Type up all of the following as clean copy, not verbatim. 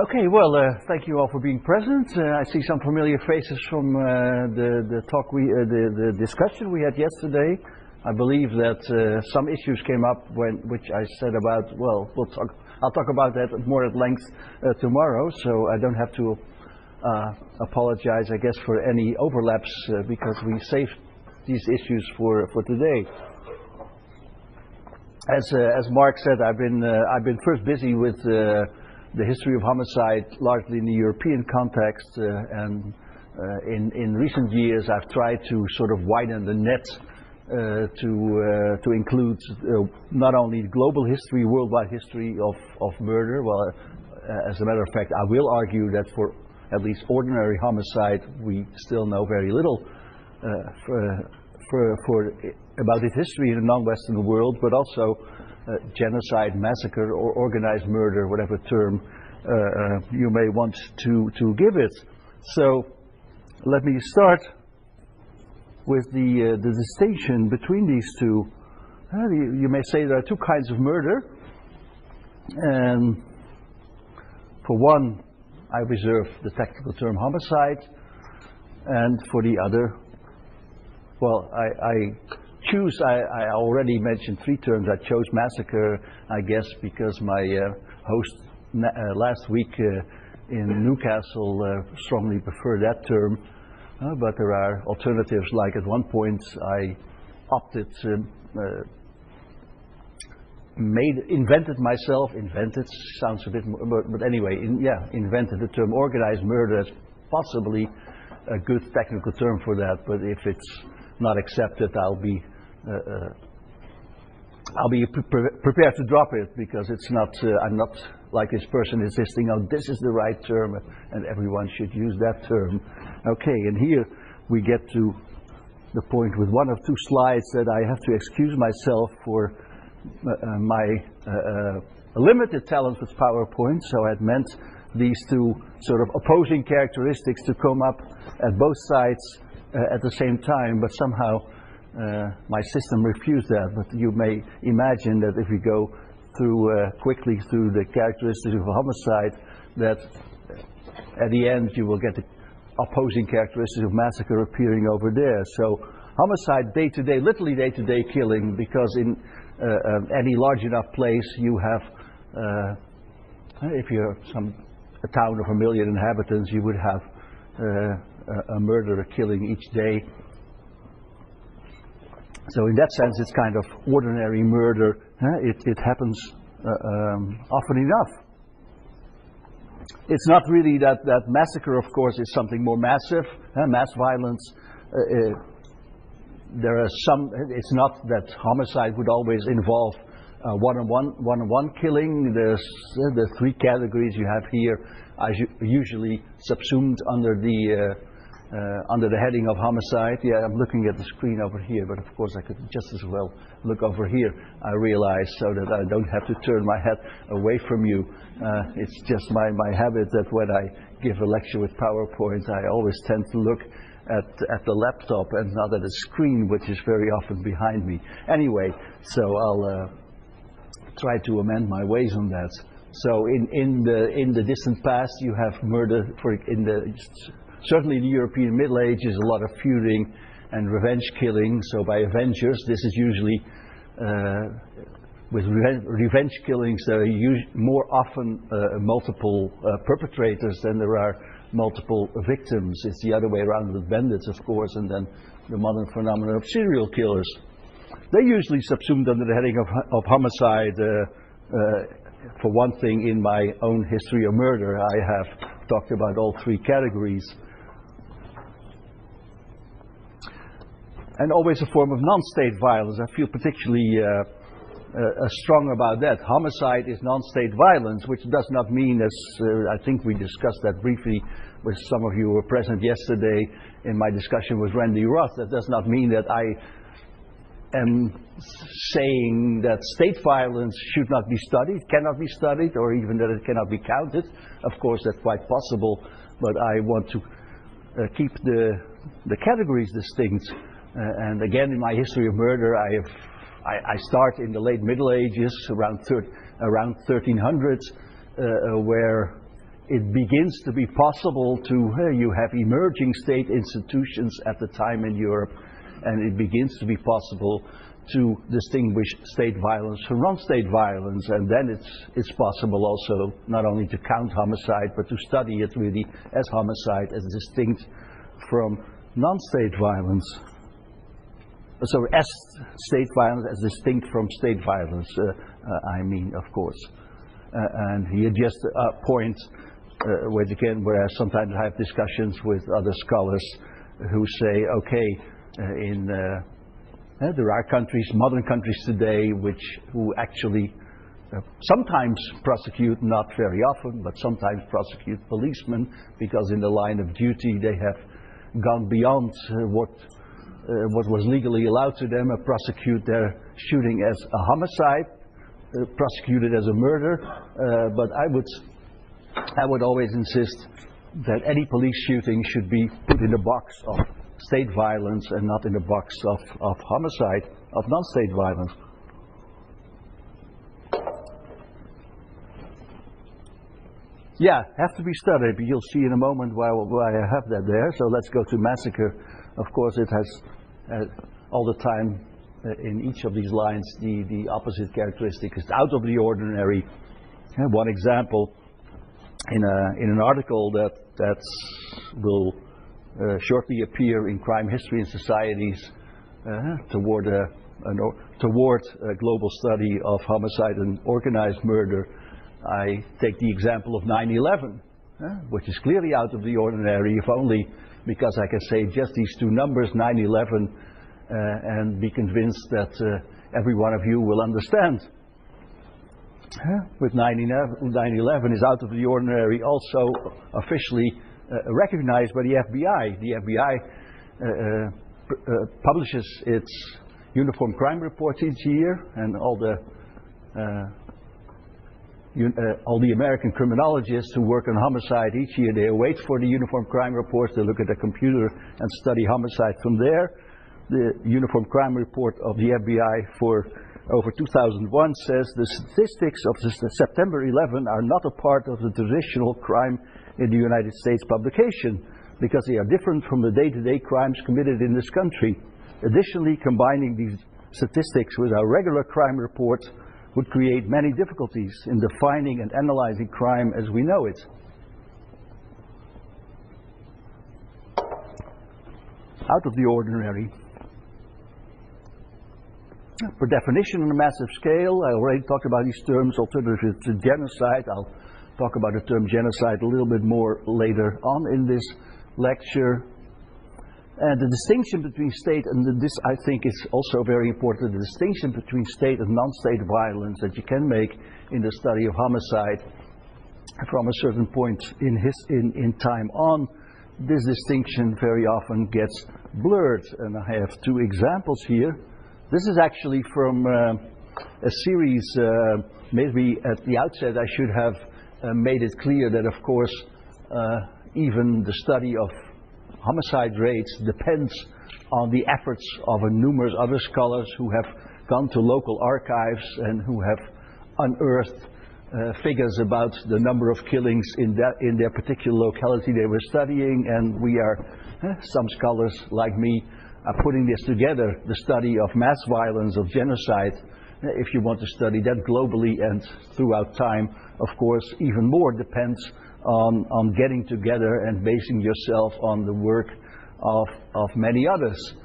Okay, well, thank you all for being present. I see some familiar faces from the discussion we had yesterday. I believe that some issues came up which I said about. Well, I'll talk about that more at length tomorrow, so I don't have to apologize, I guess, for any overlaps because we saved these issues for today. As Mark said, I've been first busy with the history of homicide, largely in the European context, and in recent years I've tried to sort of widen the net to include not only global history, worldwide history of murder. Well, as a matter of fact, I will argue that for at least ordinary homicide, we still know very little about its history in the non-Western world, but also genocide, massacre, or organized murder, whatever term you may want to give it. So let me start with the distinction between these two. You may say there are two kinds of murder, and for one I reserve the technical term homicide, and for the other, well, I already mentioned three terms. I chose massacre, I guess, because my host last week in Newcastle strongly preferred that term, but there are alternatives. Like at one point I invented sounds a bit more, but anyway, invented the term organized murder as possibly a good technical term for that, but if it's not accepted, I'll be prepared to drop it, because it's not. I'm not like this person insisting, "Oh, this is the right term, and everyone should use that term." Okay, and here we get to the point with one of two slides that I have to excuse myself for my limited talent with PowerPoint. So I had meant these two sort of opposing characteristics to come up at both sides at the same time, but somehow my system refused that. But you may imagine that if we go quickly through the characteristics of a homicide, that at the end you will get the opposing characteristics of massacre appearing over there. So homicide, day-to-day, literally day-to-day killing, because in any large enough place you have, if you're a town of 1 million inhabitants, you would have a murderer killing each day. So in that sense, it's kind of ordinary murder. It happens often enough. It's not really that massacre, of course, is something more massive, mass violence. There are some. It's not that homicide would always involve one-on-one killing. There's the three categories you have here are usually subsumed under the heading of homicide. Yeah, I'm looking at the screen over here, but of course I could just as well look over here. I realize, so that I don't have to turn my head away from you. It's just my habit that when I give a lecture with PowerPoint, I always tend to look at the laptop and not at the screen, which is very often behind me. Anyway, so I'll try to amend my ways on that. So in the distant past, you have murder certainly in the European Middle Ages, a lot of feuding and revenge killing. So by avengers, this is usually with revenge killings, there are more often multiple perpetrators than there are multiple victims. It's the other way around with bandits, of course, and then the modern phenomenon of serial killers. They're usually subsumed under the heading of homicide. For one thing, in my own history of murder, I have talked about all three categories. And always a form of non-state violence. I feel particularly strong about that. Homicide is non-state violence, which does not mean, as I think we discussed that briefly with some of you who were present yesterday in my discussion with Randy Roth, that does not mean that I am saying that state violence should not be studied, cannot be studied, or even that it cannot be counted. Of course, that's quite possible, but I want to keep the categories distinct. And again, in my history of murder, I start in the late Middle Ages, around 1300s, where it begins to be possible to, you have emerging state institutions at the time in Europe, and it begins to be possible to distinguish state violence from non-state violence, and then it's possible also not only to count homicide, but to study it really as homicide, as distinct from non-state violence. So as state violence as distinct from state violence, I mean, of course. And here just a point where I sometimes have discussions with other scholars who say, okay, there are countries, modern countries today, who actually sometimes prosecute, not very often, but sometimes prosecute policemen, because in the line of duty they have gone beyond what was legally allowed to them, and prosecute their shooting as a homicide, prosecute it as a murder. But I would always insist that any police shooting should be put in the box of state violence and not in the box of homicide, of non-state violence. Yeah, have to be studied, but you'll see in a moment why I have that there. So let's go to massacre. Of course, it has all the time in each of these lines the opposite characteristic. It's out of the ordinary. One example in an article that will shortly appear in Crime History and Societies toward a global study of homicide and organized murder. I take the example of 9/11, which is clearly out of the ordinary, if only because I can say just these two numbers, 9/11, and be convinced that every one of you will understand. With 9/11 is out of the ordinary, also officially recognized by the FBI. The FBI publishes its uniform crime reports each year, and all the American criminologists who work on homicide each year, they wait for the uniform crime reports. They look at the computer and study homicide from there. The uniform crime report of the FBI for over 2001 says the statistics of the September 11 are not a part of the traditional crime in the United States publication, because they are different from the day-to-day crimes committed in this country. Additionally, combining these statistics with our regular crime report would create many difficulties in defining and analyzing crime as we know it. Out of the ordinary. Per definition on a massive scale, I already talked about these terms, alternative to genocide. I'll talk about the term genocide a little bit more later on in this lecture. And the distinction between state, and this I think is also very important, the distinction between state and non-state violence that you can make in the study of homicide from a certain point in time on, this distinction very often gets blurred. And I have two examples here. This is actually from a series, maybe at the outset I should have made it clear that of course even the study of homicide rates depends on the efforts of numerous other scholars who have gone to local archives and who have unearthed figures about the number of killings in their particular locality they were studying, and we are, some scholars like me, are putting this together, the study of mass violence, of genocide. If you want to study that globally and throughout time, of course, even more depends on getting together and basing yourself on the work of many others.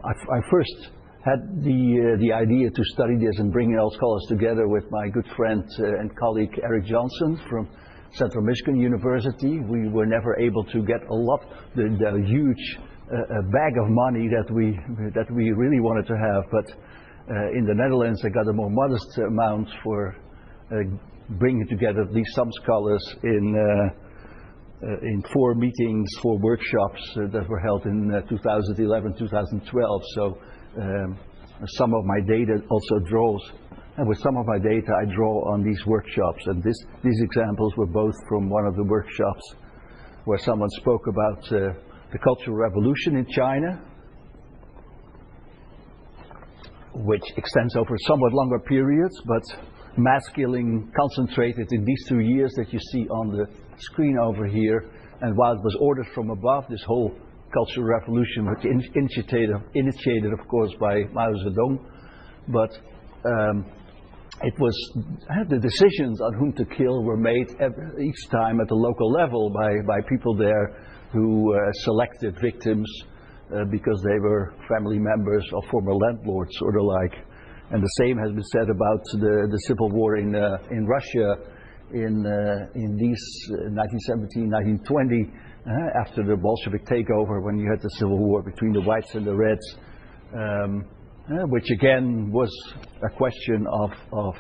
I first had the idea to study this and bring all scholars together with my good friend and colleague Eric Johnson from Central Michigan University. We were never able to get the huge bag of money that we really wanted to have, but in the Netherlands I got a more modest amount for bringing together at least some scholars in 4 meetings, 4 workshops that were held in 2011, 2012. So some of my data also draws, and with some of my data I draw on these workshops. And these examples were both from one of the workshops where someone spoke about the Cultural Revolution in China, which extends over somewhat longer periods, but mass killing concentrated in these 2 years that you see on the screen over here. And while it was ordered from above, this whole Cultural Revolution, which initiated of course by Mao Zedong, but it was the decisions on whom to kill were made each time at the local level by people there who selected victims because they were family members of former landlords or the like. And the same has been said about the civil war in Russia in these 1917, 1920, after the Bolshevik takeover, when you had the civil war between the whites and the reds, which again was a question of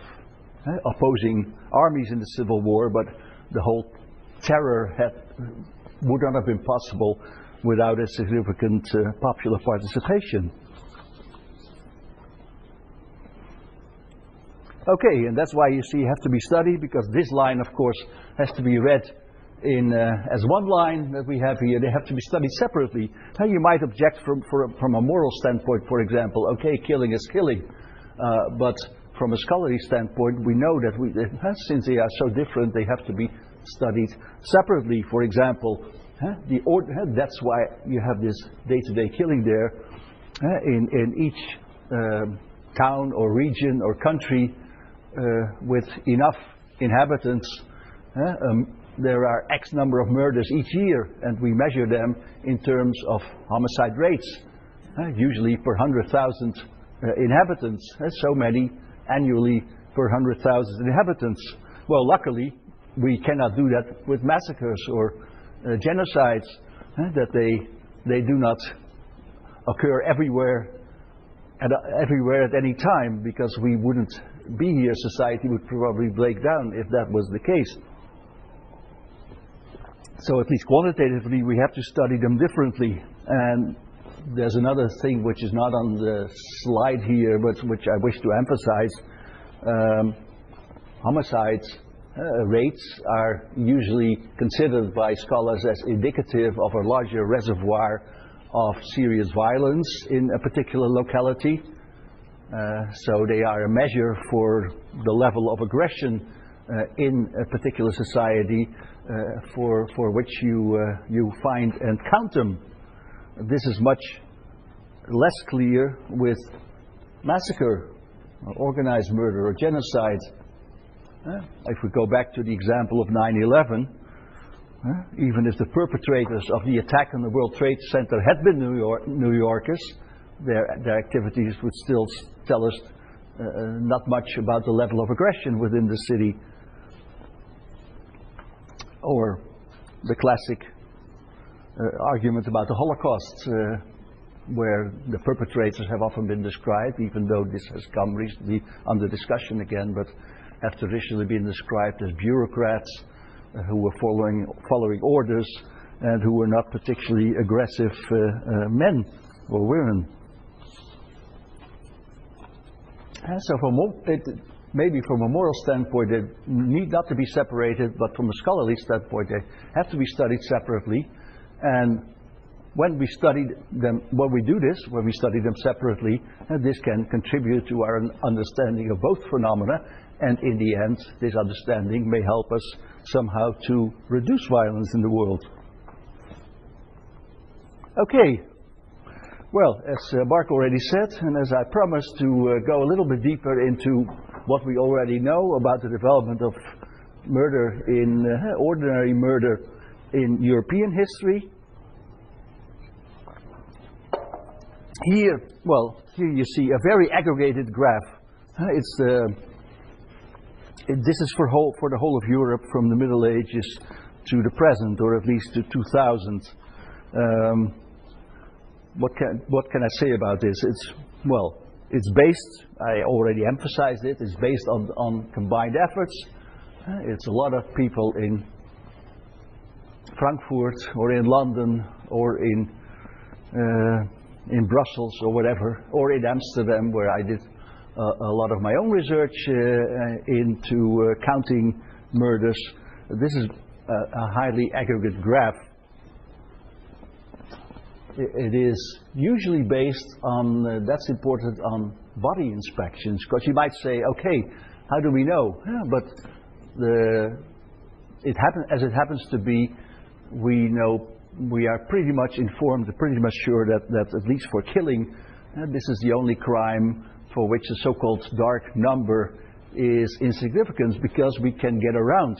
opposing armies in the civil war, but the whole terror would not have been possible without a significant popular participation. Okay, and that's why you see you have to be studied, because this line, of course, has to be read in as one line that we have here. They have to be studied separately. Now you might object from a moral standpoint, for example, okay, killing is killing, but from a scholarly standpoint, we know that since they are so different, they have to be studied separately. For example, that's why you have this day-to-day killing there in each town or region or country with enough inhabitants. There are X number of murders each year, and we measure them in terms of homicide rates, usually per 100,000 inhabitants, so many annually per 100,000 inhabitants. Well, luckily, we cannot do that with massacres or genocides, that they do not occur everywhere at any time, because we wouldn't be here. Society would probably break down if that was the case. So at least quantitatively, we have to study them differently. And there's another thing which is not on the slide here, but which I wish to emphasize. Homicides rates are usually considered by scholars as indicative of a larger reservoir of serious violence in a particular locality. So they are a measure for the level of aggression in a particular society for which you find and count them. This is much less clear with massacre, or organized murder, or genocide. If we go back to the example of 9/11, even if the perpetrators of the attack on the World Trade Center had been New Yorkers, their activities would still tell us not much about the level of aggression within the city. Or the classic argument about the Holocaust, where the perpetrators have often been described, even though this has come recently under discussion again, but have traditionally been described as bureaucrats who were following orders and who were not particularly aggressive men or women. And so maybe from a moral standpoint, they need not to be separated, but from a scholarly standpoint, they have to be studied separately. And when we study them, when we study them separately, this can contribute to our understanding of both phenomena, and in the end, this understanding may help us somehow to reduce violence in the world. Okay. Well, as Mark already said, and as I promised to go a little bit deeper into what we already know about the development of murder ordinary murder in European history. Here you see a very aggregated graph. This is for the whole of Europe from the Middle Ages to the present, or at least to 2000. What can I say about this? It's based, I already emphasized it, it's based on combined efforts. It's a lot of people in Frankfurt or in London or in Brussels or whatever, or in Amsterdam, where I did a lot of my own research into counting murders. This is a highly aggregate graph. It is usually based on, that's important, on body inspections, because you might say, okay, How do we know? But as it happens to be, we know, we are pretty much informed, pretty much sure that at least for killing, this is the only crime for which the so-called dark number is insignificant, because we can get around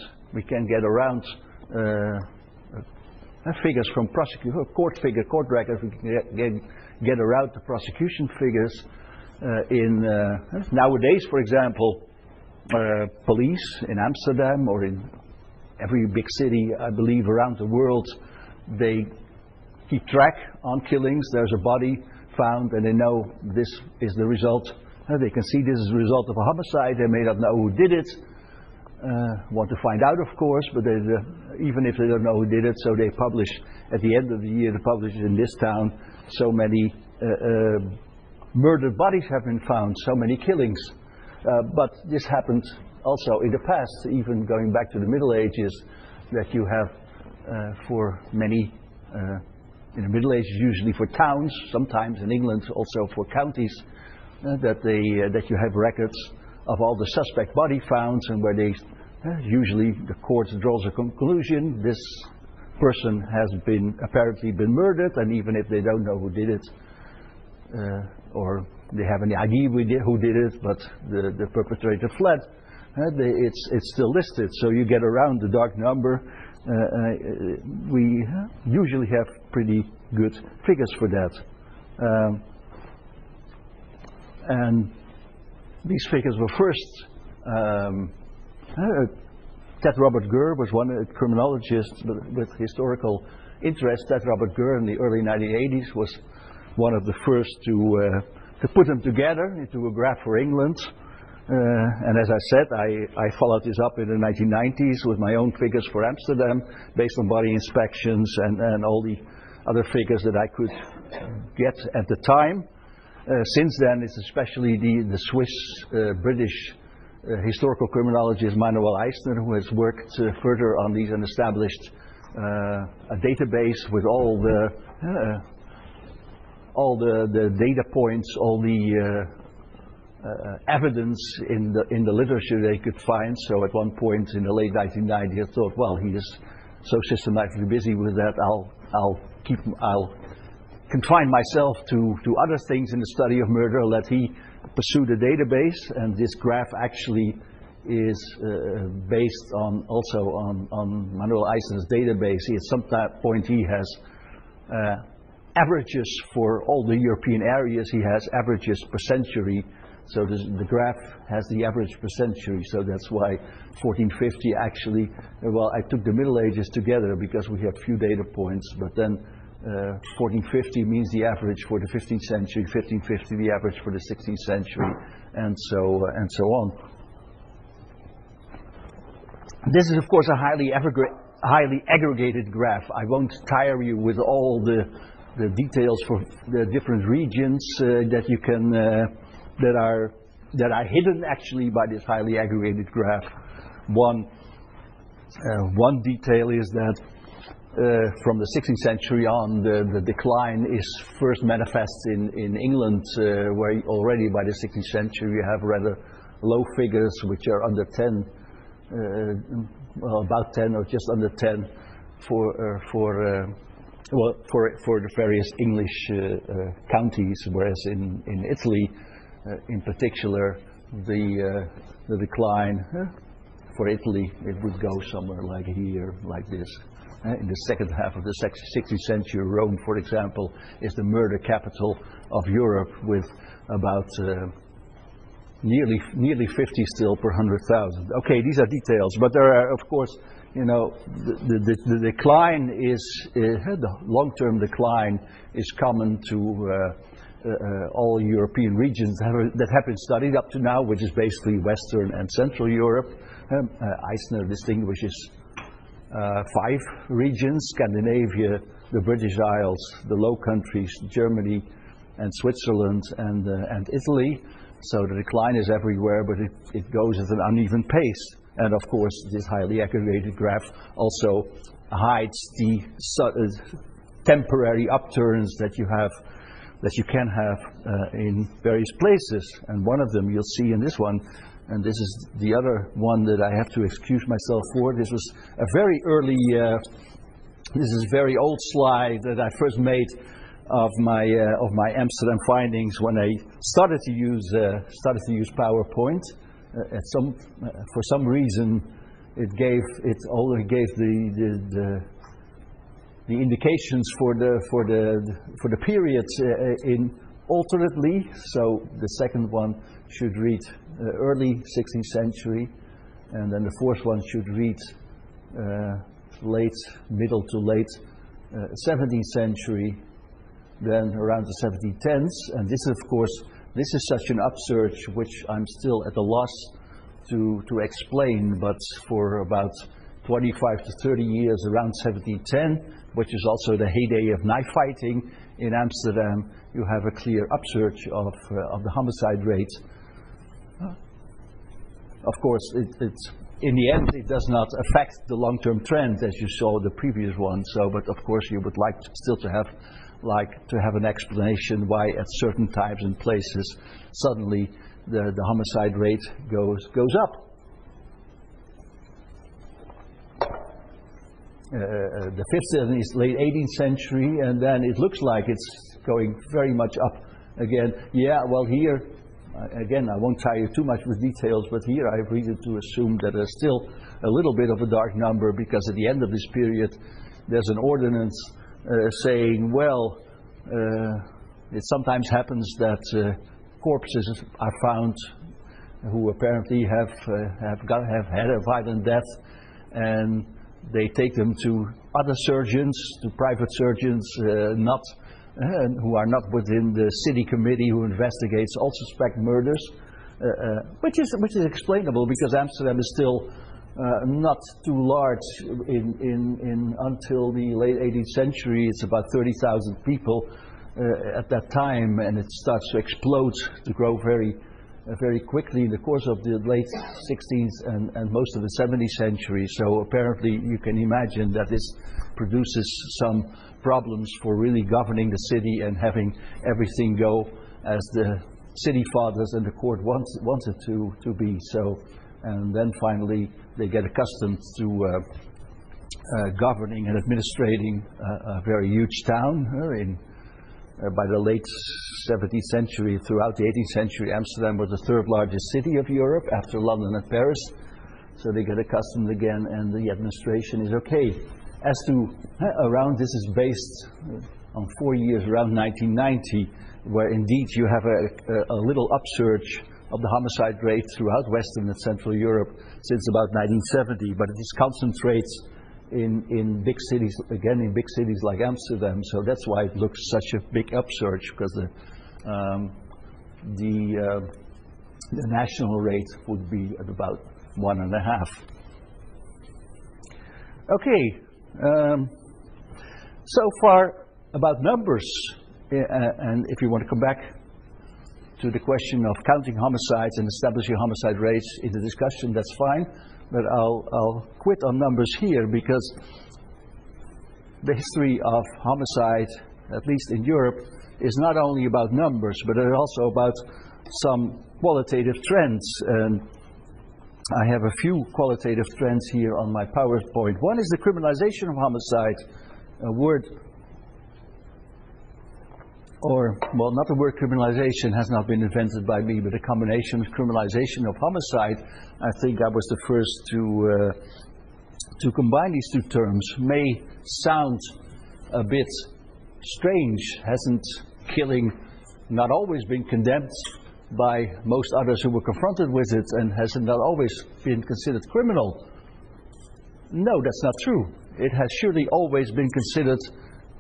figures from court records. We can get around the prosecution figures nowadays, for example, police in Amsterdam or in every big city, I believe, around the world, they keep track on killings. There's a body found, and they know this is the result. They can see this is the result of a homicide. They may not know who did it. Want to find out, of course, but even if they don't know who did it, so they publish at the end of the year. They publish in this town so many murdered bodies have been found, so many killings. But this happened also in the past, even going back to the Middle Ages, that you have for many. In the Middle Ages, usually for towns, sometimes in England also for counties, that you have records of all the suspect body found, and where they usually the court draws a conclusion: this person has apparently been murdered, and even if they don't know who did it, or they have any idea who did it, but the perpetrator fled, it's still listed. So you get around the dark number. We usually have pretty good figures for that. And these figures were first, Ted Robert Gurr was one criminologist with historical interest. Ted Robert Gurr in the early 1980s was one of the first to put them together into a graph for England. And as I said, I followed this up in the 1990s with my own figures for Amsterdam, based on body inspections and all the other figures that I could get at the time. Since then, it's especially the Swiss-British historical criminologist Manuel Eisner, who has worked further on these and established a database with all the data points, all the evidence in the literature they could find. So at one point in the late 1990s, I thought, well, he is so systematically busy with that, I'll confine myself to other things in the study of murder. Let he pursue the database, and this graph actually is based also on Manuel Eisner's database. At some point he has averages for all the European areas. He has averages per century. So the graph has the average per century, so that's why 1450 actually, well, I took the Middle Ages together because we have few data points, but then 1450 means the average for the 15th century, 1550 the average for the 16th century, and so on. This is, of course, a highly aggregated graph. I won't tire you with all the details for the different regions that you can that are hidden actually by this highly aggregated graph. One detail is that from the 16th century on, the decline is first manifest in England, where already by the 16th century you have rather low figures, which are under 10, well, about 10 or just under 10 for the various English counties, whereas in Italy, in particular, the decline for Italy, it would go somewhere like here, like this. In the second half of the 16th century, Rome, for example, is the murder capital of Europe, with about nearly 50 still per 100,000. Okay, these are details, but there are, of course, you know, the decline is the long-term decline is common to all European regions that have been studied up to now, which is basically Western and Central Europe. Eisner distinguishes 5 regions: Scandinavia, the British Isles, the Low Countries, Germany, and Switzerland, and Italy. So the decline is everywhere, but it goes at an uneven pace. And of course, this highly aggregated graph also hides the temporary upturns that you can have in various places. And one of them you'll see in this one and this is the other one that I have to excuse myself for. This was a very early, this is a very old slide that I first made of my Amsterdam findings when I started to use PowerPoint. For some reason, it only gave the indications for the periods in alternately. So the second one should read early 16th century, and then the fourth one should read middle to late 17th century, then around the 1710s. And this, of course, this is such an upsurge which I'm still at a loss to explain, but for about 25 to 30 years around 1710, which is also the heyday of knife fighting in Amsterdam, you have a clear upsurge of the homicide rate. Of course, in the end, it does not affect the long-term trend as you saw the previous one. So, but of course, you would like still to have an explanation why at certain times and places suddenly the homicide rate goes up. The fifth is late 18th century, and then it looks like it's going very much up again. Yeah, well here, again, I won't tie you too much with details, but here I have reason to assume that there's still a little bit of a dark number, because at the end of this period there's an ordinance saying, well, it sometimes happens that corpses are found who apparently have had a violent death, and they take them to other surgeons, to private surgeons, who are not within the city committee who investigates all suspect murders, which is explainable because Amsterdam is still not too large. Until the late 18th century, it's about 30,000 people at that time, and it starts to explode, to grow very quickly in the course of the late 16th and most of the 17th century. So apparently you can imagine that this produces some problems for really governing the city and having everything go as the city fathers and the court wanted to be. So, and then finally they get accustomed to governing and administrating a very huge town. By the late 17th century, throughout the 18th century, Amsterdam was the third largest city of Europe after London and Paris. So they get accustomed again, and the administration is okay. As to around, this is based on 4 years around 1990, where indeed you have a little upsurge of the homicide rate throughout Western and Central Europe since about 1970, but it is concentrates in big cities, again in big cities like Amsterdam. So that's why it looks such a big upsurge, because the national rate would be at about 1.5. Okay, so far about numbers, and if you want to come back to the question of counting homicides and establishing homicide rates in the discussion, that's fine. But I'll quit on numbers here, because the history of homicide, at least in Europe, is not only about numbers, but it's also about some qualitative trends. And I have a few qualitative trends here on my PowerPoint. One is the criminalization of homicide, a word, or, well, not the word criminalization has not been invented by me, but a combination of criminalization of homicide. I think I was the first to combine these two terms. May sound a bit strange. Hasn't killing not always been condemned by most others who were confronted with it, and has it not always been considered criminal? No, that's not true. It has surely always been considered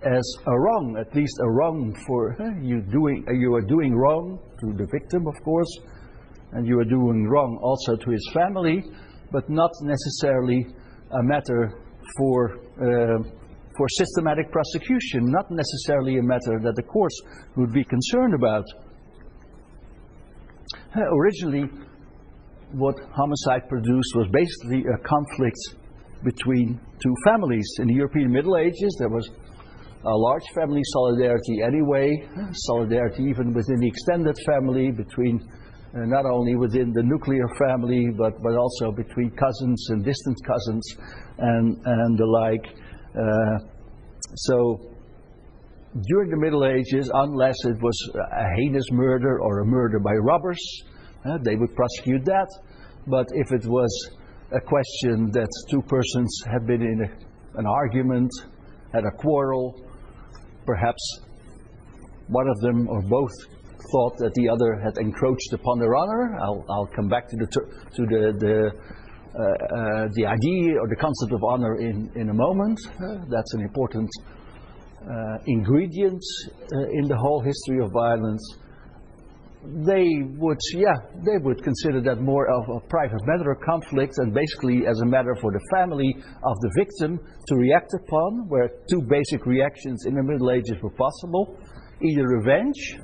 as a wrong, at least a wrong for you are doing wrong to the victim, of course, and you are doing wrong also to his family, but not necessarily a matter for systematic prosecution, not necessarily a matter that the courts would be concerned about. Originally, what homicide produced was basically a conflict between two families. In the European Middle Ages, there was a large family solidarity anyway, solidarity even within the extended family between not only within the nuclear family, but also between cousins and distant cousins and the like. So during the Middle Ages, unless it was a heinous murder or a murder by robbers, they would prosecute that. But if it was a question that two persons had been in an argument, had a quarrel, perhaps one of them or both thought that the other had encroached upon their honor. I'll come back to the idea or the concept of honor in a moment. That's an important ingredient in the whole history of violence. They would consider that more of a private matter of conflict, and basically as a matter for the family of the victim to react upon, where two basic reactions in the Middle Ages were possible: either revenge,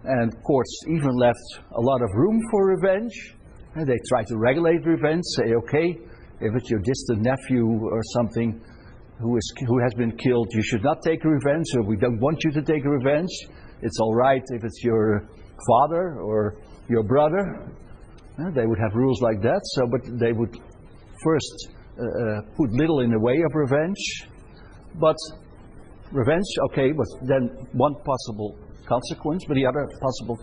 and courts even left a lot of room for revenge. And they try to regulate revenge, say, okay, if it's your distant nephew or something who has been killed, you should not take revenge, or we don't want you to take revenge. It's all right if it's your father or your brother. They would have rules like that. So, but they would first put little in the way of revenge. But revenge, okay, was then one possible consequence, but the other possible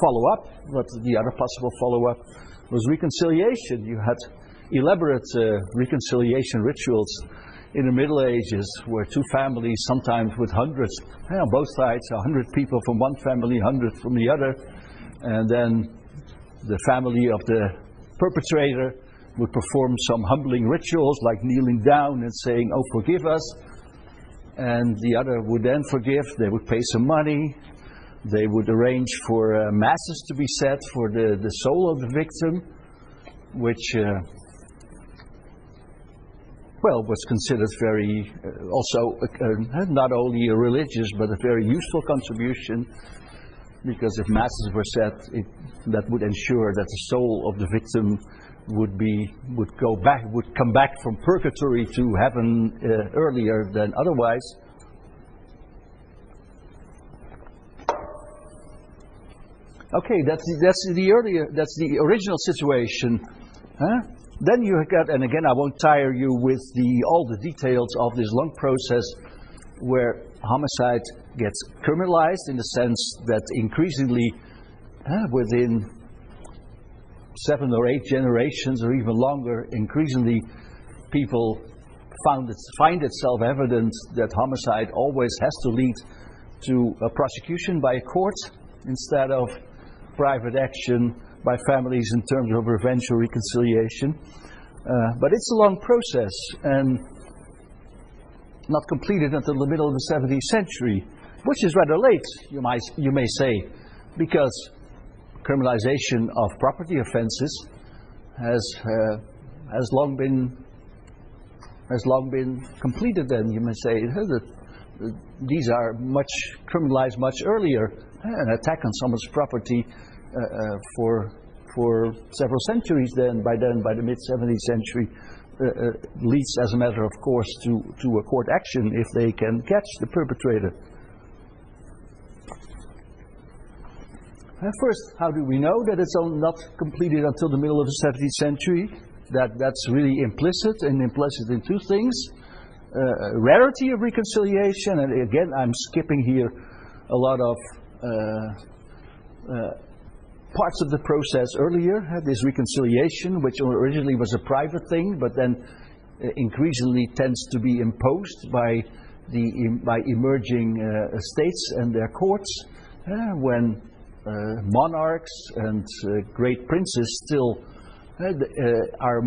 follow-up. But the other possible follow-up was reconciliation. You had elaborate reconciliation rituals in the Middle Ages, where two families, sometimes with hundreds, on both sides, 100 people from one family, 100 from the other, and then the family of the perpetrator would perform some humbling rituals, like kneeling down and saying, "Oh, forgive us," and the other would then forgive. They would pay some money. They would arrange for masses to be said for the soul of the victim, which was considered very, also not only a religious, but a very useful contribution, because if masses were said, that would ensure that the soul of the victim would come back from purgatory to heaven earlier than otherwise. Okay, that's the original situation. Then you got, and again, I won't tire you with all the details of this long process where homicide gets criminalized, in the sense that increasingly, within 7 or 8 generations or even longer, increasingly people find it self-evident that homicide always has to lead to a prosecution by a court instead of private action by families in terms of revenge or reconciliation. But it's a long process, and not completed until the middle of the 17th century, which is rather late, you may say, because criminalization of property offenses has long been completed. Then you may say that these are criminalized much earlier. An attack on someone's property for several centuries by the mid-17th century leads, as a matter of course, to a court action if they can catch the perpetrator. First, how do we know that it's not completed until the middle of the 17th century? That's really implicit in two things. Rarity of reconciliation, and again, I'm skipping here a lot of parts of the process earlier. This reconciliation, which originally was a private thing, but then increasingly tends to be imposed by emerging states and their courts, when monarchs and great princes still are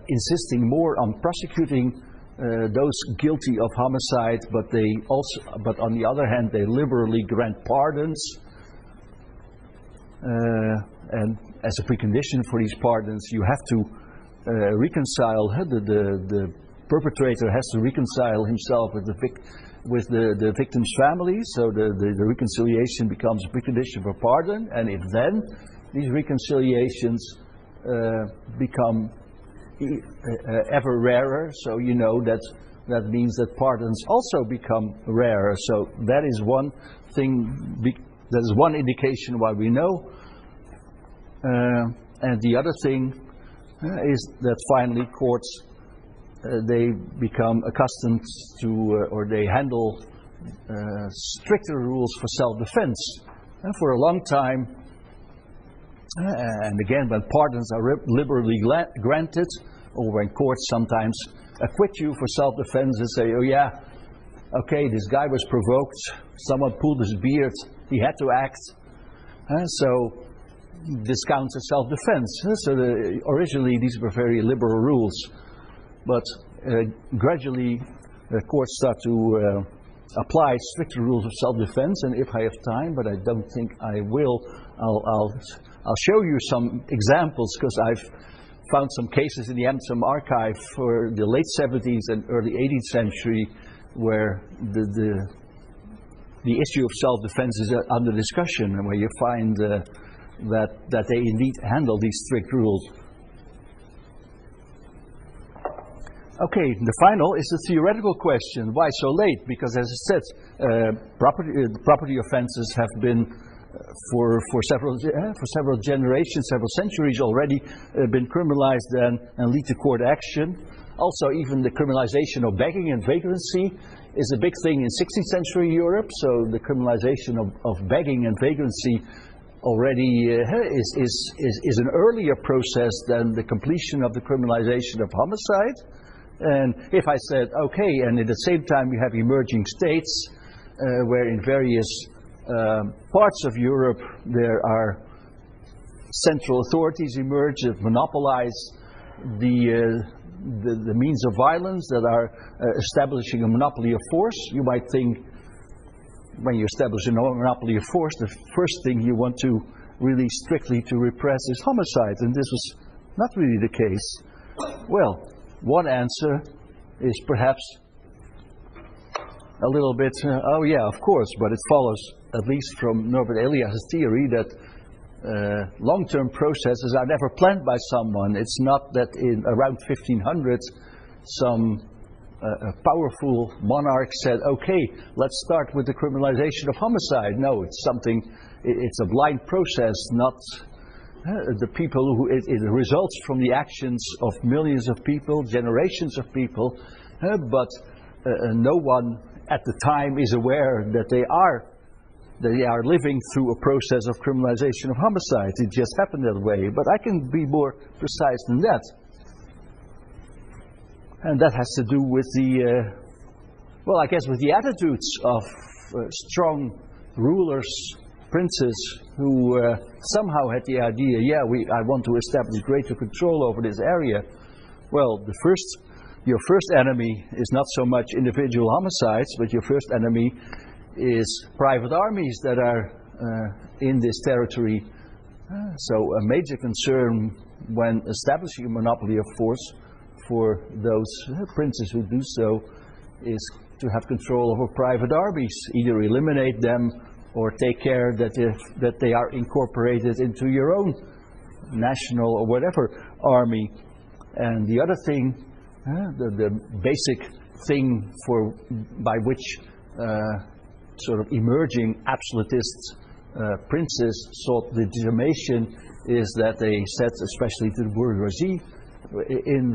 insisting more on prosecuting those guilty of homicide, but on the other hand, they liberally grant pardons, and as a precondition for these pardons, you have to reconcile. The perpetrator has to reconcile himself with the victim's family, so the reconciliation becomes a precondition for pardon. And if then these reconciliations become ever rarer, so you know that means that pardons also become rarer. So that is one thing That is one indication why we know. And the other thing is that finally courts, they become accustomed to, or they handle stricter rules for self-defense. And for a long time, and again, when pardons are liberally granted, or when courts sometimes acquit you for self-defense and say, oh yeah, okay, this guy was provoked, someone pulled his beard, he had to act, so this counts as self-defense. So originally these were very liberal rules, but gradually the courts start to apply stricter rules of self-defense, and if I have time, but I don't think I will, I'll show you some examples, because I've found some cases in the Amsterdam archive for the late 70s and early 18th century where the issue of self-defense is under discussion, and where you find that they indeed handle these strict rules. Okay, the final is the theoretical question. Why so late? Because as I said, property offenses have been for several generations, several centuries already been criminalized and lead to court action. Also, even the criminalization of begging and vagrancy is a big thing in 16th century Europe. So the criminalization of begging and vagrancy already is an earlier process than the completion of the criminalization of homicide. And if I said, okay, and at the same time we have emerging states where in various parts of Europe there are central authorities emerge that monopolize the means of violence, that are establishing a monopoly of force. You might think, when you establish a monopoly of force, the first thing you want to really strictly to repress is homicide, and this was not really the case. Well, one answer is perhaps a little bit, oh yeah, of course, but it follows at least from Norbert Elias's theory that long-term processes are never planned by someone. It's not that in around 1500 some powerful monarch said, okay, let's start with the criminalization of homicide. No, it's something, it's a blind process, not the people who, it results from the actions of millions of people, generations of people, but no one at the time is aware that they are living through a process of criminalization of homicide. It just happened that way. But I can be more precise than that. And that has to do with the, well, I guess with the attitudes of strong rulers, princes, who somehow had the idea, yeah, I want to establish greater control over this area. Well, your first enemy is not so much individual homicides, but your first enemy is private armies that are in this territory. So a major concern when establishing a monopoly of force for those princes who do so is to have control over private armies, either eliminate them or take care that they are incorporated into your own national or whatever army. And the other thing, the basic thing by which sort of emerging absolutist princes sought legitimation is that they said, especially to the bourgeoisie, in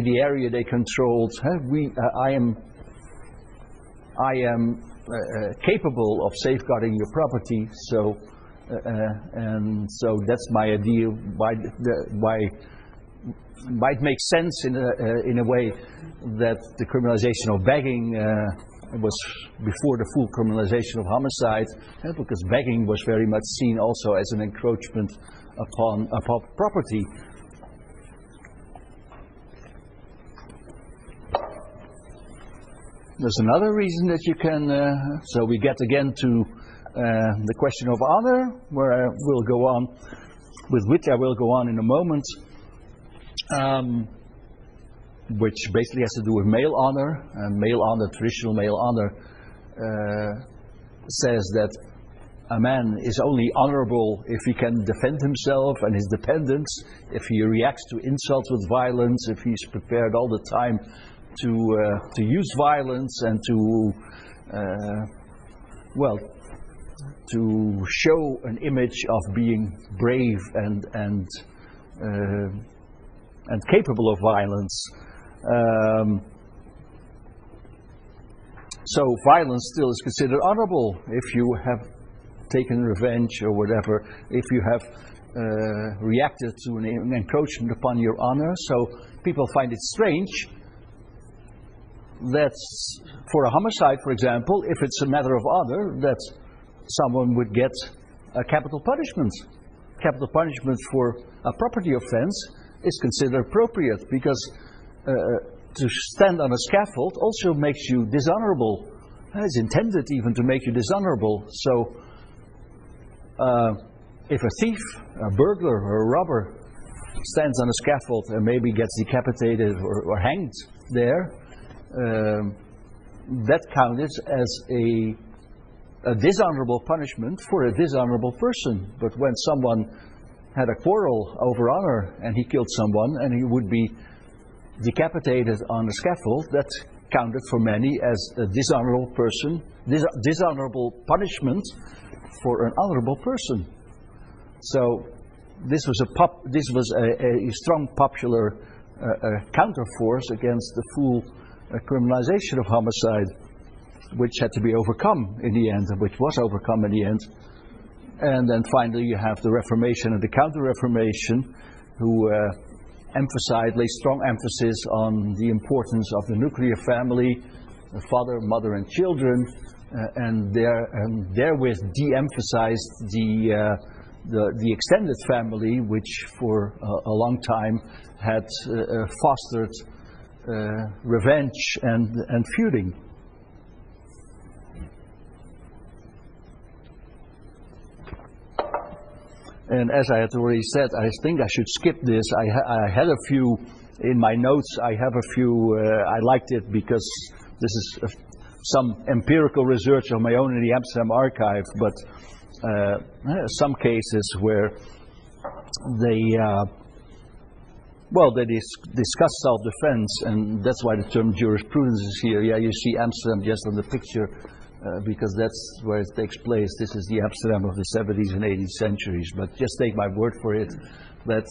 the area they controlled, I am capable of safeguarding your property, so and so that's my idea. Why might make sense in a way that the criminalization of begging was before the full criminalization of homicide, because begging was very much seen also as an encroachment upon property. There's another reason that you can, so we get again to the question of honor, where I will go on, with which I will go on in a moment, which basically has to do with male honor. And male honor, traditional male honor, says that a man is only honorable if he can defend himself and his dependents, if he reacts to insults with violence, if he's prepared all the time to use violence and to, well, to show an image of being brave and capable of violence. So violence still is considered honorable if you have taken revenge or whatever, if you have reacted to an encroachment upon your honor. So people find it strange that for a homicide, for example, if it's a matter of honor, that someone would get a capital punishment. Capital punishment for a property offense is considered appropriate because to stand on a scaffold also makes you dishonorable. It's intended even to make you dishonorable. So if a thief, a burglar or a robber stands on a scaffold and maybe gets decapitated or hanged there, that counted as a dishonorable punishment for a dishonorable person. But when someone had a quarrel over honor and he killed someone and he would be decapitated on the scaffold, that counted for many as a dishonorable person, dishonorable punishment for an honorable person. So this was a strong popular counterforce against the full criminalization of homicide, which had to be overcome in the end, and which was overcome in the end. And then finally you have the Reformation and the Counter-Reformation, who laid strong emphasis on the importance of the nuclear family, the father, mother and children, and therewith de-emphasized the extended family, which for a long time had fostered revenge and feuding. And as I had already said, I think I should skip this. I had a few in my notes. I have a few. I liked it because this is some empirical research of my own in the Amsterdam archive. But some cases where they discuss self-defense, and that's why the term jurisprudence is here. Yeah, you see Amsterdam just on the picture. Because that's where it takes place. This is the Amsterdam of the 70s and 80s centuries, but just take my word for it. But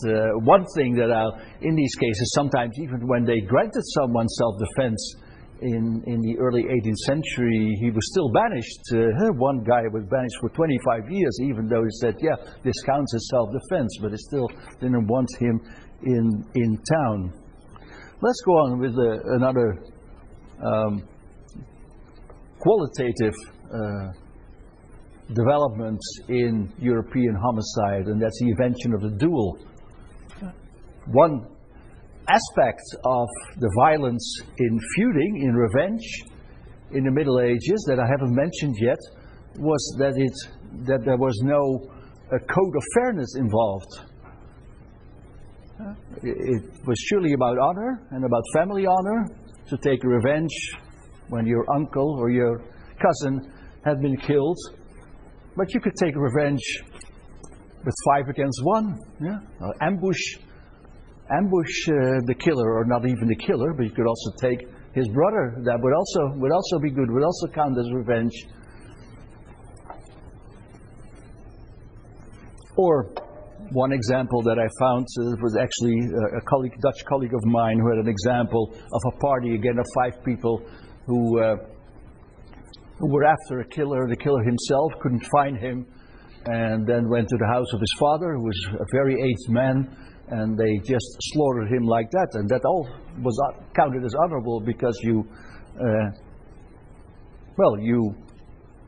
one thing that in these cases, sometimes even when they granted someone self-defense in the early 18th century, he was still banished. One guy was banished for 25 years, even though he said, yeah, this counts as self-defense, but it still didn't want him in town. Let's go on with another qualitative development in European homicide, and that's the invention of the duel. One aspect of the violence in feuding, in revenge, in the Middle Ages that I haven't mentioned yet, was that there was no code of fairness involved. It was surely about honor and about family honor, to take revenge when your uncle or your cousin had been killed, but you could take revenge with 5 against 1. Yeah? Ambush the killer, or not even the killer, but you could also take his brother. That would also be good. Would also count as revenge. Or one example that I found was actually a Dutch colleague of mine who had an example of a party again of 5 people who were after a killer. The killer himself couldn't find him, and then went to the house of his father, who was a very aged man, and they just slaughtered him like that. And that all was counted as honorable because you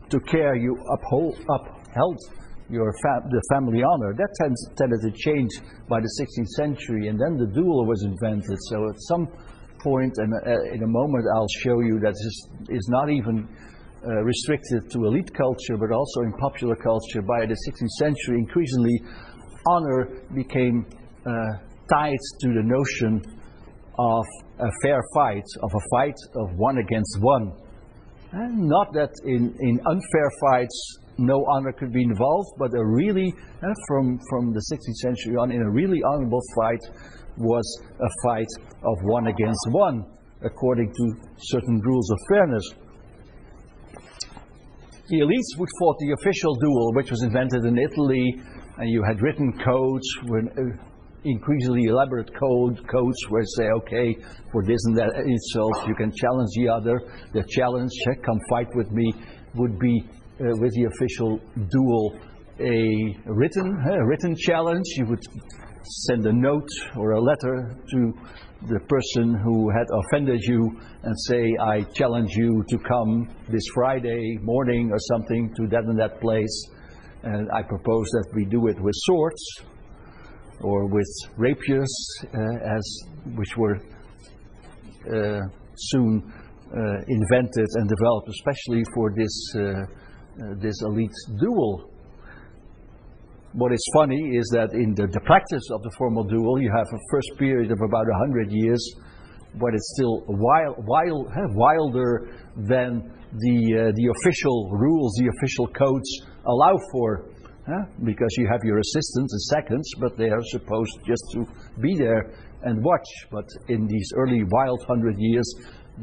took care, you upheld the family honor. That tended to change by the 16th century, and then the duel was invented. So at some point, and in a moment I'll show you that this is not even restricted to elite culture, but also in popular culture. By the 16th century, increasingly honor became tied to the notion of a fair fight, of a fight of 1 against 1. And not that in unfair fights no honor could be involved, but a really, from the 16th century on, in a really honorable fight was a fight of 1 against 1, according to certain rules of fairness. The elites would fought the official duel, which was invented in Italy, and you had written codes, increasingly elaborate codes where say, okay, for this and that insult, you can challenge the other. The challenge, come fight with me, would be with the official duel a written challenge. You would send a note or a letter to the person who had offended you and say, I challenge you to come this Friday morning or something to that and that place, and I propose that we do it with swords or with rapiers, which were soon invented and developed especially for this elite duel. What is funny is that in the practice of the formal duel, you have a first period of about 100 years, but it's still wilder than the official rules, the official codes allow for, because you have your assistants and seconds, but they are supposed just to be there and watch. But in these early wild 100 years,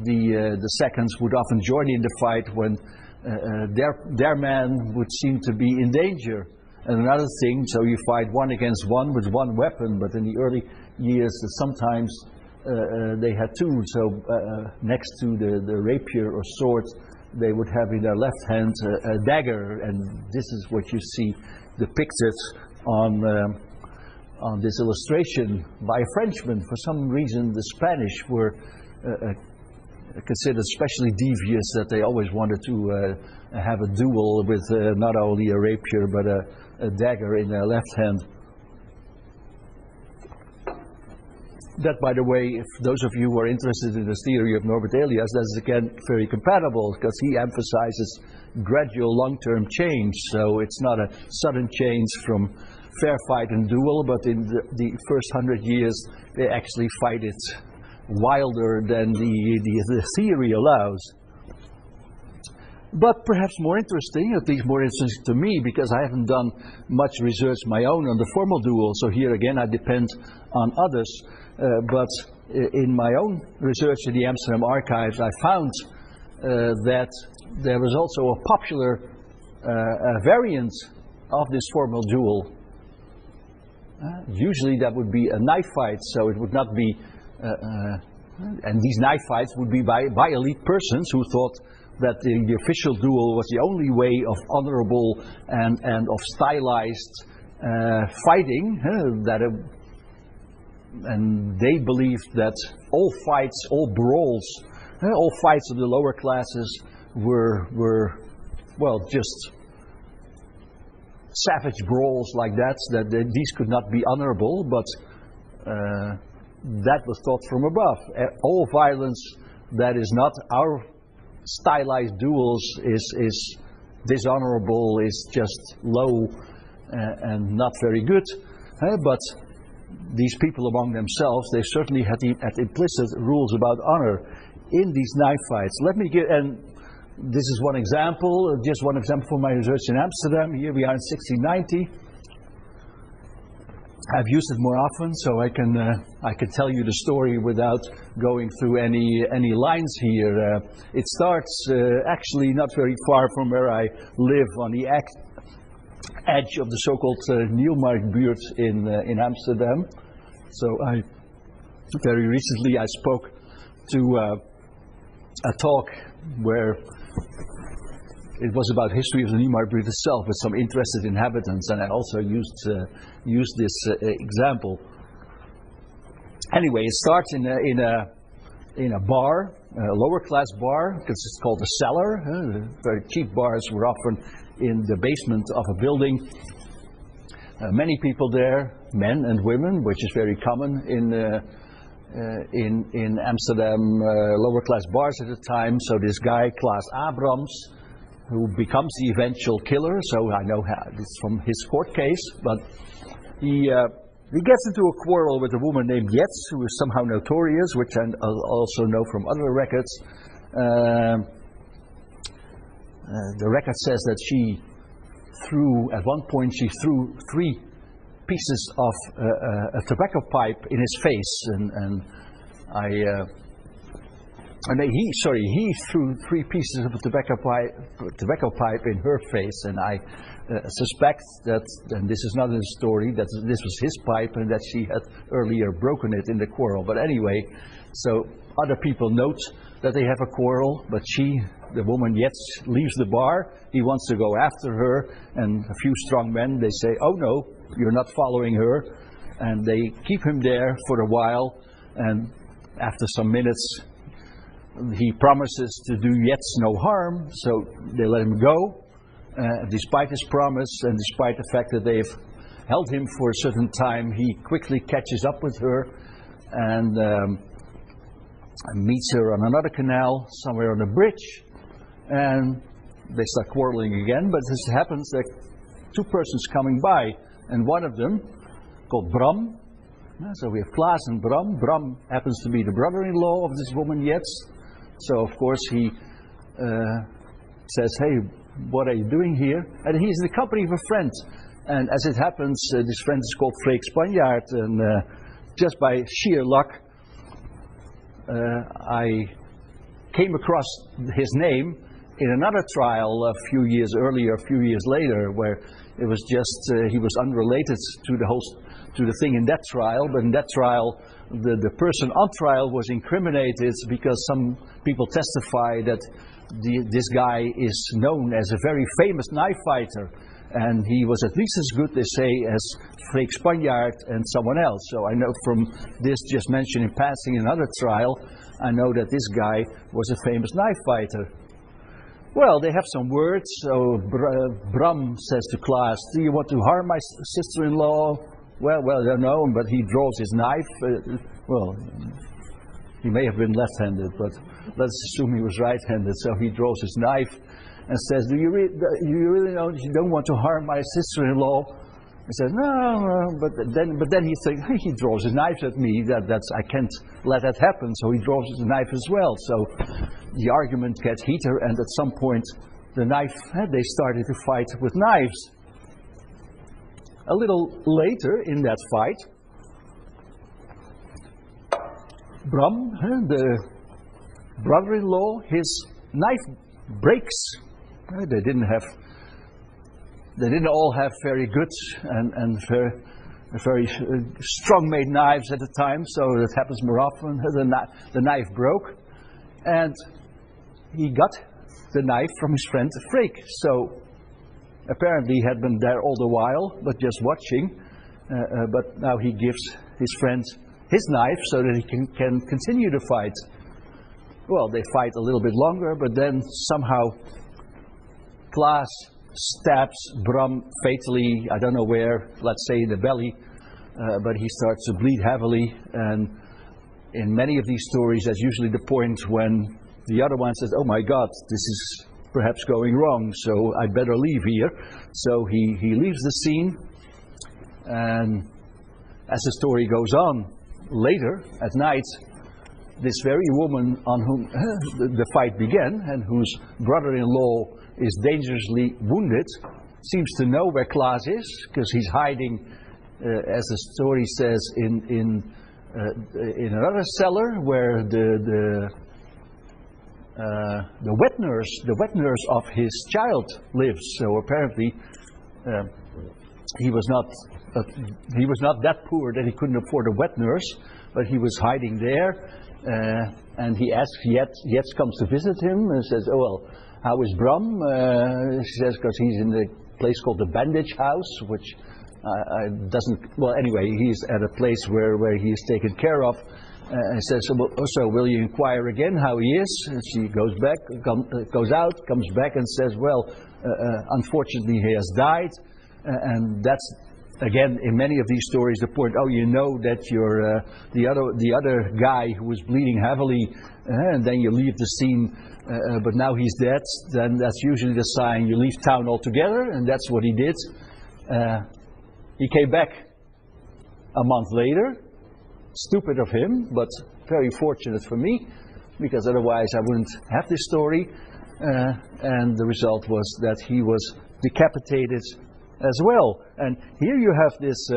the seconds would often join in the fight when their man would seem to be in danger. And another thing, so you fight one against one with one weapon, but in the early years sometimes they had two. So next to the rapier or sword, they would have in their left hand a dagger, and this is what you see depicted on this illustration by a Frenchman. For some reason, the Spanish were considered especially devious, that they always wanted to have a duel with not only a rapier but a dagger in their left hand. That, by the way, if those of you who are interested in this theory of Norbert Elias, that's again very compatible, because he emphasizes gradual long-term change. So it's not a sudden change from fair fight and duel, but in the first 100 years they actually fight it wilder than the theory allows. But perhaps more interesting, at least more interesting to me, because I haven't done much research my own on the formal duel, so here again I depend on others. But in my own research in the Amsterdam archives, I found that there was also a popular variant of this formal duel. Usually that would be a knife fight, so it would not be, and these knife fights would be by elite persons who thought that the official duel was the only way of honorable and of stylized fighting, and they believed that all fights, all brawls, all fights of the lower classes were well, just savage brawls like that these could not be honorable, but that was thought from above. All violence that is not our stylized duels is dishonorable, is just low and not very good. But these people among themselves, they certainly had implicit rules about honor in these knife fights. Let me give, and this is one example, just one example from my research in Amsterdam. Here we are in 1690. I've used it more often, so I can tell you the story without going through any lines here. It starts actually not very far from where I live, on the edge of the so-called Nieuwmarktbuurt in Amsterdam. So very recently I spoke to a talk where it was about history of the Nieuwmarktbuurt itself, with some interested inhabitants, and I also used this example. Anyway, it starts in a bar, a lower class bar, because it's called a cellar. Very cheap bars were often in the basement of a building. Many people there, men and women, which is very common in Amsterdam lower class bars at the time. So this guy, Klaas Abrams, who becomes the eventual killer, so I know it's from his court case, but he gets into a quarrel with a woman named Jetz, who is somehow notorious, which I also know from other records. The record says that at one point she threw 3 pieces of a tobacco pipe in his face, and And he threw 3 pieces of tobacco pipe in her face, and I suspect that, and this is not in the story, that this was his pipe and that she had earlier broken it in the quarrel. But anyway, so other people note that they have a quarrel, but the woman, yet leaves the bar. He wants to go after her, and a few strong men, they say, "Oh no, you're not following her," and they keep him there for a while, and after some minutes, he promises to do Yets no harm, so they let him go, despite his promise and despite the fact that they've held him for a certain time. He quickly catches up with her and meets her on another canal, somewhere on a bridge, and they start quarreling again. But this happens that 2 persons coming by, and one of them, called Bram, so we have Klaas and Bram. Bram happens to be the brother-in-law of this woman Yets. So of course he says, "Hey, what are you doing here?" And he's in the company of a friend. And as it happens, this friend is called Freek Spanjaard. And just by sheer luck, I came across his name in another trial a few years earlier, a few years later, where it was just, he was unrelated to the thing in that trial. But in that trial, the person on trial was incriminated because some people testify that this guy is known as a very famous knife fighter, and he was at least as good, they say, as Freek Spanjaard and someone else. So I know from this just mentioned in passing in another trial, I know that this guy was a famous knife fighter. Well, they have some words. So Bram says to Klaas, "Do you want to harm my sister-in-law?" Well, I don't know, but he draws his knife. Well, he may have been left-handed, but let's assume he was right-handed. So he draws his knife and says, "Do you really know that you don't want to harm my sister-in-law?" He says, "No, but then he thinks, hey, he draws his knife at me. I can't let that happen." So he draws his knife as well. So the argument gets heated, and at some point, they started to fight with knives. A little later in that fight, Bram, the brother-in-law, his knife breaks. They didn't all have very good and very strong-made knives at the time, so that happens more often. The knife broke, and he got the knife from his friend Freek. So apparently he had been there all the while, but just watching. But now he gives his friend his knife so that he can continue to fight. Well, they fight a little bit longer, but then somehow Klaas stabs Bram fatally, I don't know where, let's say in the belly, but he starts to bleed heavily. And in many of these stories, that's usually the point when the other one says, "Oh my God, this is perhaps going wrong, so I'd better leave here." So he leaves the scene, and as the story goes on, later at night, this very woman on whom the fight began and whose brother-in-law is dangerously wounded seems to know where Klaas is, because he's hiding, as the story says, in another cellar where the wet nurse of his child lives. So apparently he was not that poor that he couldn't afford a wet nurse, but he was hiding there. And he asks, Yets comes to visit him and says, "Oh well, how is Bram?" She says, because he's in the place called the Bandage House, which doesn't. Well, anyway, he's at a place where he is taken care of. And says, "So will you inquire again how he is?" And she goes out, comes back, and says, "Well, unfortunately, he has died." And that's, again, in many of these stories, the point. Oh, you know that you're the other guy who was bleeding heavily, and then you leave the scene. But now he's dead. Then that's usually the sign you leave town altogether, and that's what he did. He came back a month later. Stupid of him, but very fortunate for me, because otherwise I wouldn't have this story. And the result was that he was decapitated as well. And here you have this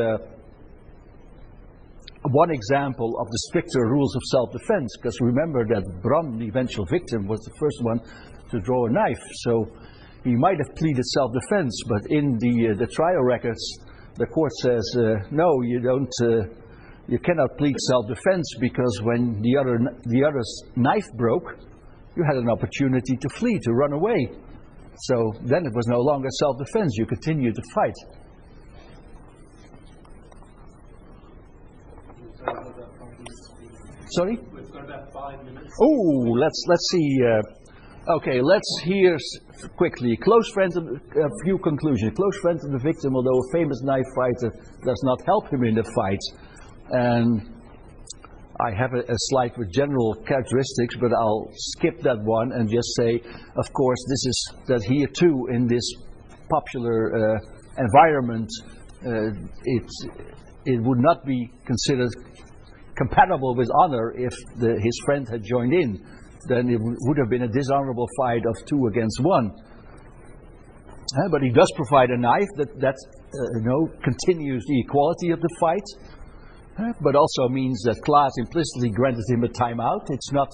one example of the stricter rules of self-defense, because remember that Bram, the eventual victim, was the first one to draw a knife. So he might have pleaded self-defense, but in the trial records, the court says, no, you don't. You cannot plead self-defense, because when the other's knife broke, you had an opportunity to flee, to run away. So then it was no longer self-defense. You continued to fight. Sorry? We've got about 5 minutes. Oh, let's see. Okay, let's hear quickly. Close friend, a few conclusions. Close friend of the victim, although a famous knife fighter, does not help him in the fight. And I have a slide with general characteristics, but I'll skip that one and just say, of course, this is that here too, in this popular environment, it would not be considered compatible with honor if his friend had joined in. Then it would have been a dishonorable fight of 2 against 1. But he does provide a knife that continues the equality of the fight, but also means that Klaas implicitly granted him a timeout. It's not,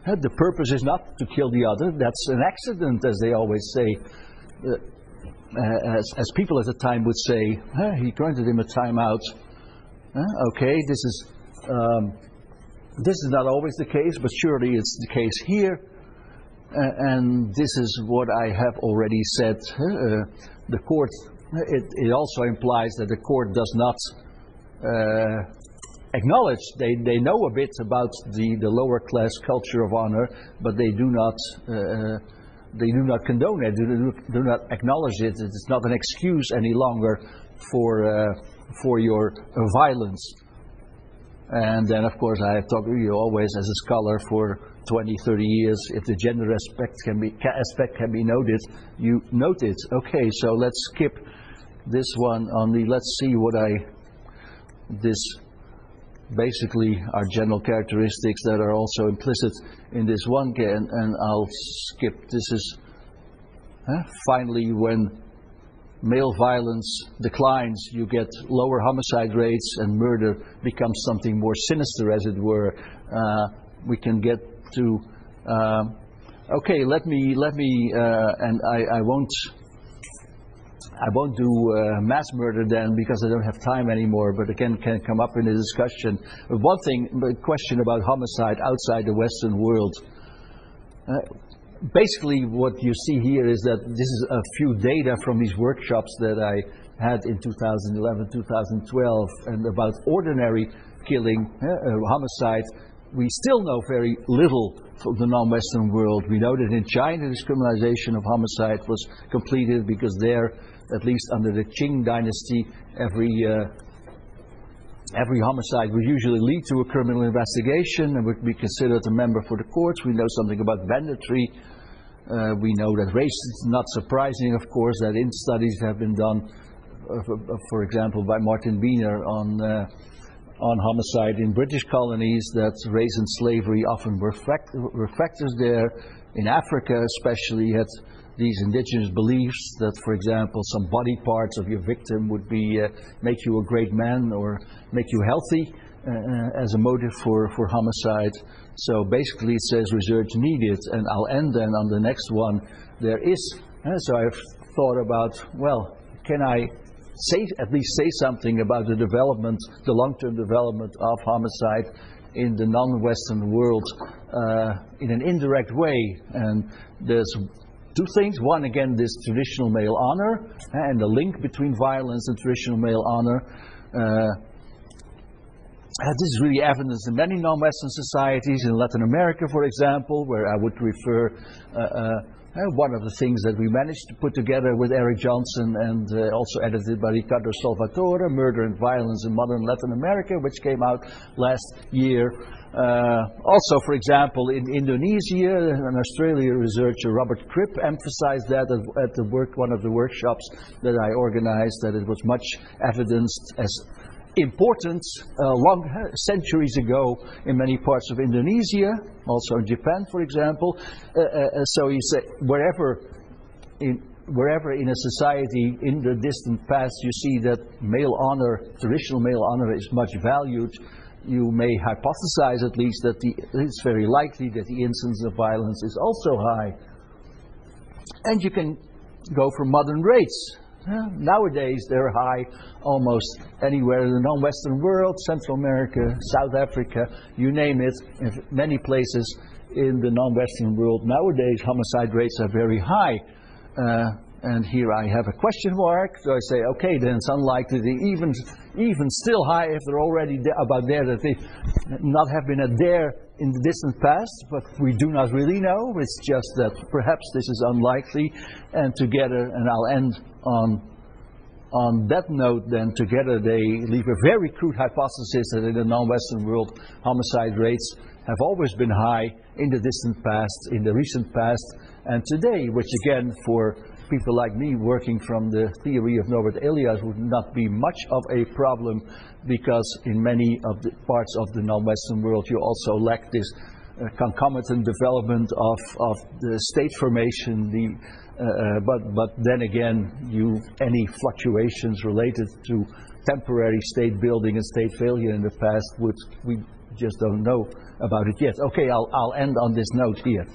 the purpose is not to kill the other. That's an accident, as they always say. As people at the time would say, he granted him a timeout. Okay, this is not always the case, but surely it's the case here. And this is what I have already said. The court, it also implies that the court does not acknowledge. They know a bit about the lower class culture of honor, but they do not condone it. Do not acknowledge it. It's not an excuse any longer for your violence. And then, of course, I have talked to you always as a scholar for 20, 30 years. If the gender aspect can be noted, you note it. Okay, so let's skip this one on the. Let's see what this basically are general characteristics that are also implicit in this one, and I'll skip. This is finally when male violence declines, you get lower homicide rates, and murder becomes something more sinister, as it were. We can get to. Okay, let me, and I won't do mass murder then, because I don't have time anymore. But again, can come up in a discussion. But one thing, the question about homicide outside the Western world. Basically, what you see here is that this is a few data from these workshops that I had in 2011, 2012, and about ordinary killing, homicide. We still know very little from the non-Western world. We know that in China, this criminalization of homicide was completed, because there, at least under the Qing dynasty, every homicide would usually lead to a criminal investigation and would be considered a member for the courts. We know something about banditry. We know that race is not surprising, of course, that studies have been done, for example, by Martin Wiener on homicide in British colonies, that race and slavery often were factors there. In Africa especially, had these indigenous beliefs that, for example, some body parts of your victim would be make you a great man or make you healthy as a motive for homicide. So basically it says research needed, and I'll end then on the next one. There is, so I've thought about, well, can I at least say something about the development, the long-term development of homicide in the non-Western world in an indirect way. And there's 2 things. One, again, this traditional male honor and the link between violence and traditional male honor. This is really evidenced in many non-Western societies. In Latin America, for example, where I would refer one of the things that we managed to put together with Eric Johnson and also edited by Ricardo Salvatore, Murder and Violence in Modern Latin America, which came out last year. Also, for example, in Indonesia, an Australian researcher, Robert Cripp, emphasized that at one of the workshops that I organized, that it was much evidenced as important centuries ago in many parts of Indonesia, also in Japan, for example. So you say wherever in a society in the distant past you see that male honor, traditional male honor, is much valued, you may hypothesize at least that it's very likely that the incidence of violence is also high. And you can go for modern rates. Nowadays they're high almost anywhere in the non-Western world, Central America, South Africa, you name it. In many places in the non-Western world nowadays homicide rates are very high. And here I have a question mark, so I say, okay, then it's unlikely that even still high, if they're already about there, that they not have been at there in the distant past, but we do not really know. It's just that perhaps this is unlikely, and together, and I'll end on that note then, together they leave a very crude hypothesis that in the non-Western world homicide rates have always been high in the distant past, in the recent past, and today, which again for people like me working from the theory of Norbert Elias would not be much of a problem, because in many of the parts of the non-Western world you also lack this concomitant development of the state formation, but then again any fluctuations related to temporary state building and state failure in the past we just don't know about it yet. Okay, I'll end on this note here.